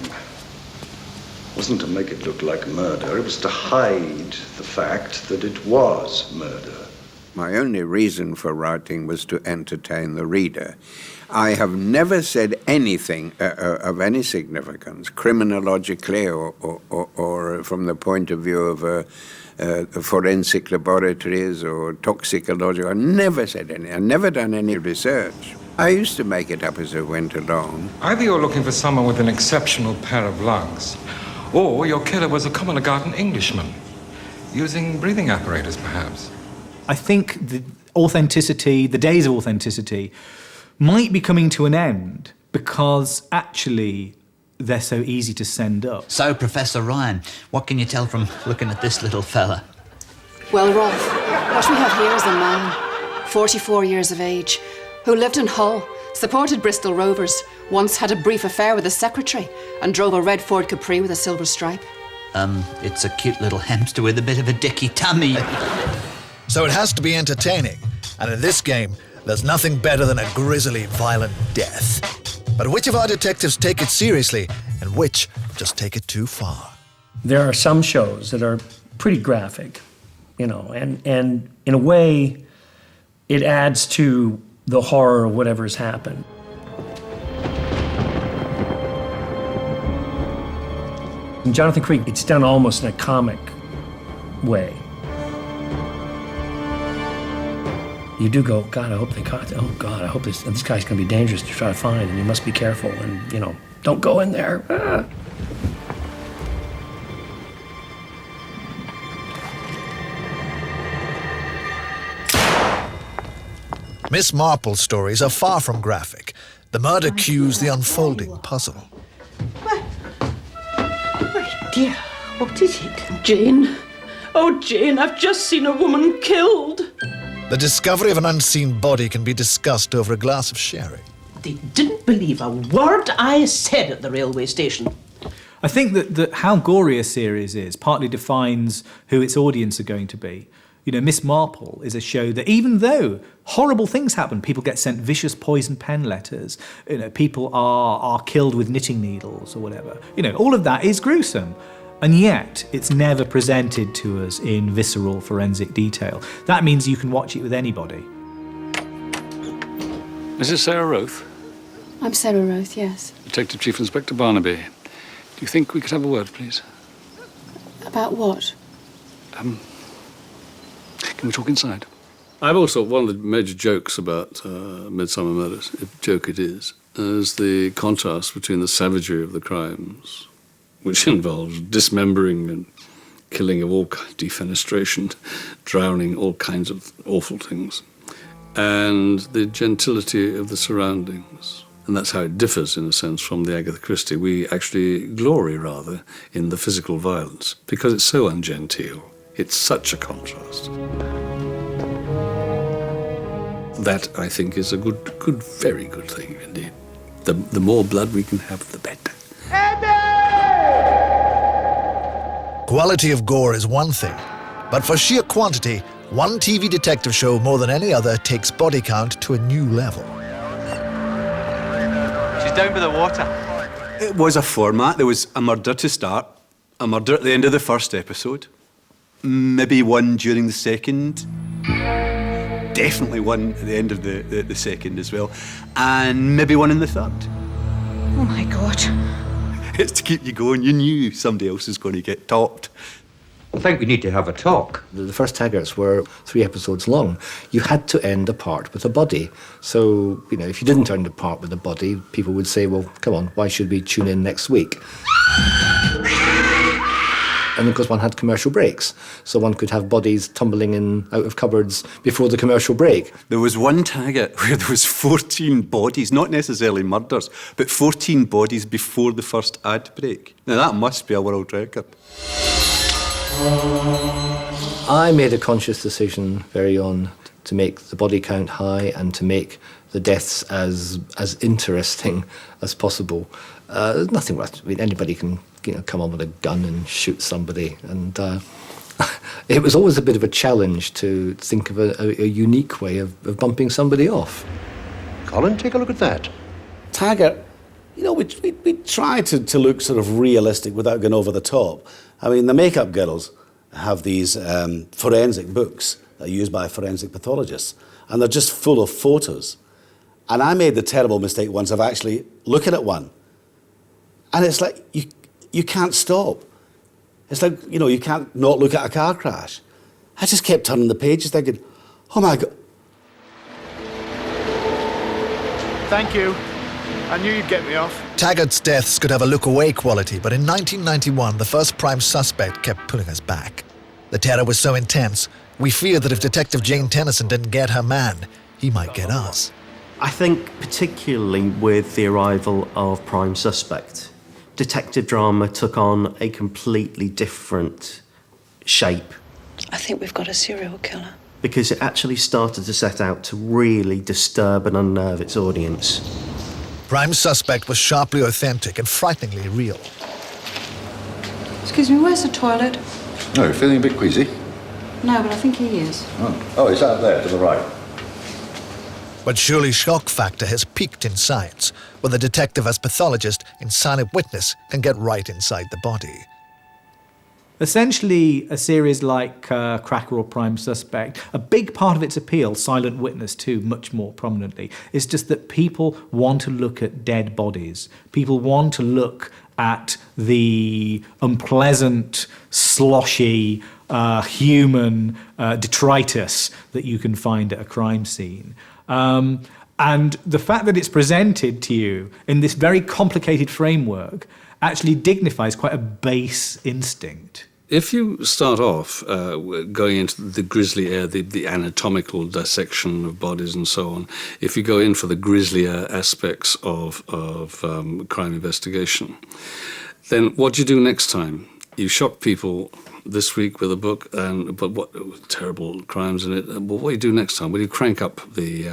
wasn't to make it look like murder, it was to hide the fact that it was murder. My only reason for writing was to entertain the reader. I have never said anything of any significance, criminologically or from the point of view of forensic laboratories or toxicology. I never said anything. I've never done any research. I used to make it up as I went along. Either you're looking for someone with an exceptional pair of lungs, or your killer was a common garden Englishman, using breathing apparatus, perhaps. I think the authenticity, the days of authenticity, might be coming to an end because actually they're so easy to send up. So, Professor Ryan, what can you tell from looking at this little fella? Well, Rolf, what we have here is a man, 44 years of age, who lived in Hull, supported Bristol Rovers, once had a brief affair with the secretary, and drove a red Ford Capri with a silver stripe. It's a cute little hamster with a bit of a dicky tummy. So it has to be entertaining, and in this game, there's nothing better than a grisly, violent death. But which of our detectives take it seriously, and which just take it too far? There are some shows that are pretty graphic, you know, and in a way, it adds to the horror of whatever has happened. In Jonathan Creek, it's done almost in a comic way. You do go, God, I hope they caught. Oh God, I hope this guy's going to be dangerous to try to find, and you must be careful, and you know, don't go in there. Ah. Miss Marple's stories are far from graphic. The murder cues the unfolding puzzle. Dear, what is it? Jane. Oh, Jane, I've just seen a woman killed. The discovery of an unseen body can be discussed over a glass of sherry. They didn't believe a word I said at the railway station. I think that how gory a series is partly defines who its audience are going to be. You know, Miss Marple is a show that even though horrible things happen, people get sent vicious poison pen letters, you know, people are killed with knitting needles or whatever. You know, all of that is gruesome. And yet, it's never presented to us in visceral forensic detail. That means you can watch it with anybody. Is this Sarah Roth? I'm Sarah Roth, yes. Detective Chief Inspector Barnaby. Do you think we could have a word, please? About what? Can we talk inside? I've always thought one of the major jokes about Midsummer Murders, if joke it is the contrast between the savagery of the crimes, which involves dismembering and killing of all kinds, defenestration, drowning, all kinds of awful things, and the gentility of the surroundings. And that's how it differs, in a sense, from the Agatha Christie. We actually glory, rather, in the physical violence, because it's so ungenteel. It's such a contrast. that, I think, is a very good thing indeed. The more blood we can have, the better. Quality of gore is one thing, but for sheer quantity, one TV detective show more than any other takes body count to a new level. She's down by the water. It was a format. There was a murder to start, a murder at the end of the first episode, maybe one during the second, definitely one at the end of the second as well, and maybe one in the third. Oh my God. It's to keep you going. You knew somebody else was going to get topped. I think we need to have a talk. The first Taggarts were 3 episodes long. You had to end a part with a body. So, if you didn't end a part with a body, people would say, well, come on, why should we tune in next week? And of course, one had commercial breaks. So one could have bodies tumbling in out of cupboards before the commercial break. There was one Taggart where there was 14 bodies, not necessarily murders, but 14 bodies before the first ad break. Now, that must be a world record. I made a conscious decision very on to make the body count high and to make the deaths as interesting as possible. There's nothing worth. Anybody can come on with a gun and shoot somebody, and it was always a bit of a challenge to think of a unique way of bumping somebody off. Colin, take a look at that. Taggart, we try to look sort of realistic without going over the top. I mean, the makeup girls have these forensic books that are used by forensic pathologists, and they're just full of photos. And I made the terrible mistake once of actually looking at one, and it's like you can't stop. It's like, you can't not look at a car crash. I just kept turning the pages thinking, oh my God. Thank you. I knew you'd get me off. Taggart's deaths could have a look-away quality, but in 1991, the first prime suspect kept pulling us back. The terror was so intense, we feared that if Detective Jane Tennyson didn't get her man, he might get us. I think particularly with the arrival of Prime Suspect, detective drama took on a completely different shape. I think we've got a serial killer. Because it actually started to set out to really disturb and unnerve its audience. Prime Suspect was sharply authentic and frighteningly real. Excuse me, where's the toilet? No, you're feeling a bit queasy. No, but I think he is. Oh, it's out there to the right. But surely shock factor has peaked in science, when the detective as pathologist in Silent Witness can get right inside the body. Essentially, a series like Cracker or Prime Suspect, a big part of its appeal, Silent Witness too, much more prominently, is just that people want to look at dead bodies. People want to look at the unpleasant, sloshy, human detritus that you can find at a crime scene. And the fact that it's presented to you in this very complicated framework actually dignifies quite a base instinct. If you start off going into the grislier, the anatomical dissection of bodies and so on, if you go in for the grislier aspects of crime investigation, then what do you do next time? You shock people this week with a book, but what terrible crimes in it. But what do you do next time? Well, you crank up the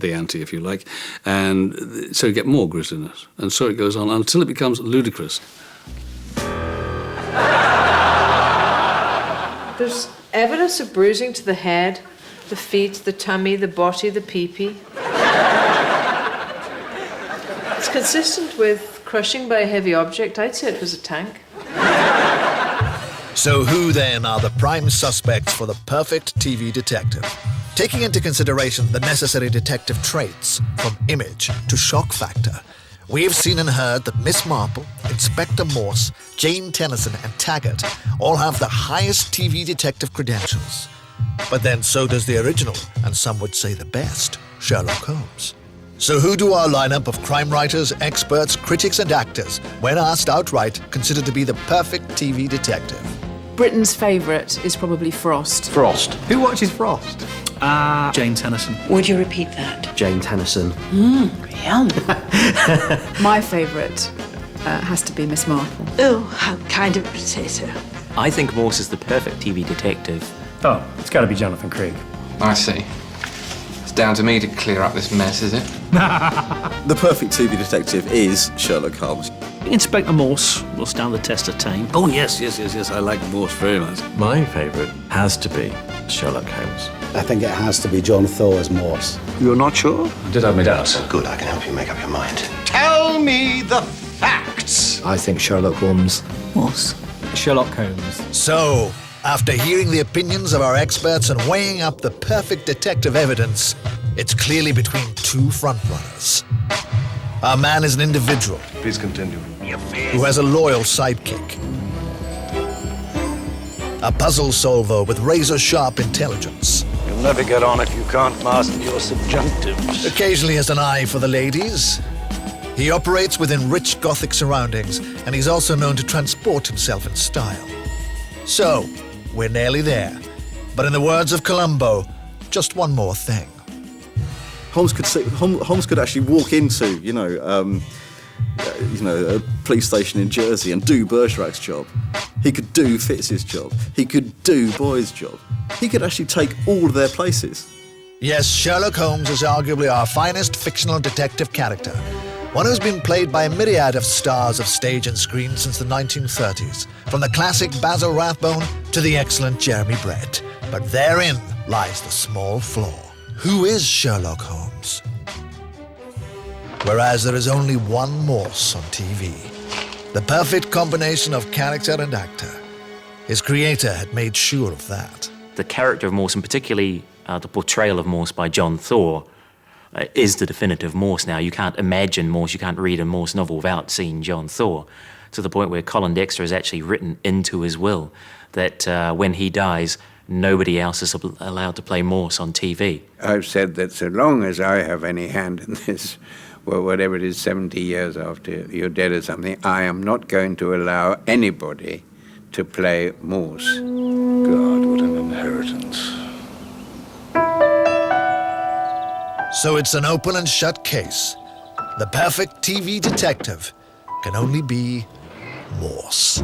ante, if you like, and so you get more grisliness, and so it goes on until it becomes ludicrous. There's evidence of bruising to the head, the feet, the tummy, the body, the pee-pee. It's consistent with crushing by a heavy object. I'd say it was a tank. So who then are the prime suspects for the perfect TV detective? Taking into consideration the necessary detective traits, from image to shock factor, we have seen and heard that Miss Marple, Inspector Morse, Jane Tennyson and Taggart all have the highest TV detective credentials. But then so does the original, and some would say the best, Sherlock Holmes. So who do our lineup of crime writers, experts, critics and actors, when asked outright, consider to be the perfect TV detective? Britain's favourite is probably Frost. Frost. Who watches Frost? Jane Tennyson. Would you repeat that? Jane Tennyson. Yum. My favourite has to be Miss Marple. Oh, how kind of a potato. I think Morse is the perfect TV detective. Oh, it's got to be Jonathan Craig. I see. down to me to clear up this mess, is it? The perfect TV detective is Sherlock Holmes. Inspector Morse will stand the test of time. Oh, yes. I like Morse very much. My favourite has to be Sherlock Holmes. I think it has to be John Thaw as Morse. You're not sure? I did have my doubts. Good, I can help you make up your mind. Tell me the facts. I think Sherlock Holmes. Morse. Sherlock Holmes. So, after hearing the opinions of our experts and weighing up the perfect detective evidence, it's clearly between two frontrunners. Our man is an individual. Please continue. Who has a loyal sidekick. A puzzle solver with razor-sharp intelligence. You'll never get on if you can't master your subjunctives. Occasionally has an eye for the ladies. He operates within rich Gothic surroundings, and he's also known to transport himself in style. So, we're nearly there. But in the words of Columbo, just one more thing. Holmes could actually walk into, a police station in Jersey and do Bergerac's job. He could do Fitz's job. He could do Boyd's job. He could actually take all of their places. Yes, Sherlock Holmes is arguably our finest fictional detective character. One who's been played by a myriad of stars of stage and screen since the 1930s, from the classic Basil Rathbone to the excellent Jeremy Brett. But therein lies the small flaw. Who is Sherlock Holmes? Whereas there is only one Morse on TV. The perfect combination of character and actor. His creator had made sure of that. The character of Morse, and particularly the portrayal of Morse by John Thaw, is the definitive Morse now. You can't imagine Morse, you can't read a Morse novel without seeing John Thaw, to the point where Colin Dexter has actually written into his will that when he dies, nobody else is allowed to play Morse on TV. I've said that so long as I have any hand in this, well, whatever it is, 70 years after you're dead or something, I am not going to allow anybody to play Morse. God, what an inheritance. So it's an open and shut case. The perfect TV detective can only be Morse.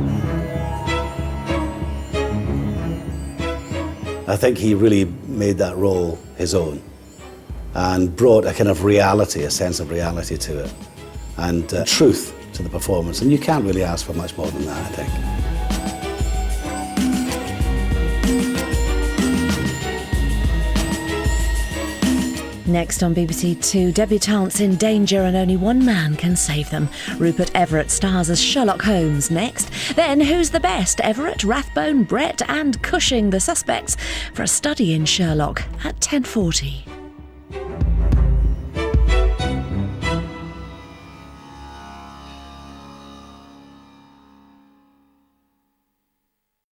I think he really made that role his own and brought a kind of reality, a sense of reality to it, and truth to the performance. And you can't really ask for much more than that, I think. Next on BBC2, debutantes in danger and only one man can save them. Rupert Everett stars as Sherlock Holmes next. Then who's the best? Everett, Rathbone, Brett and Cushing, the suspects, for a study in Sherlock at 10:40.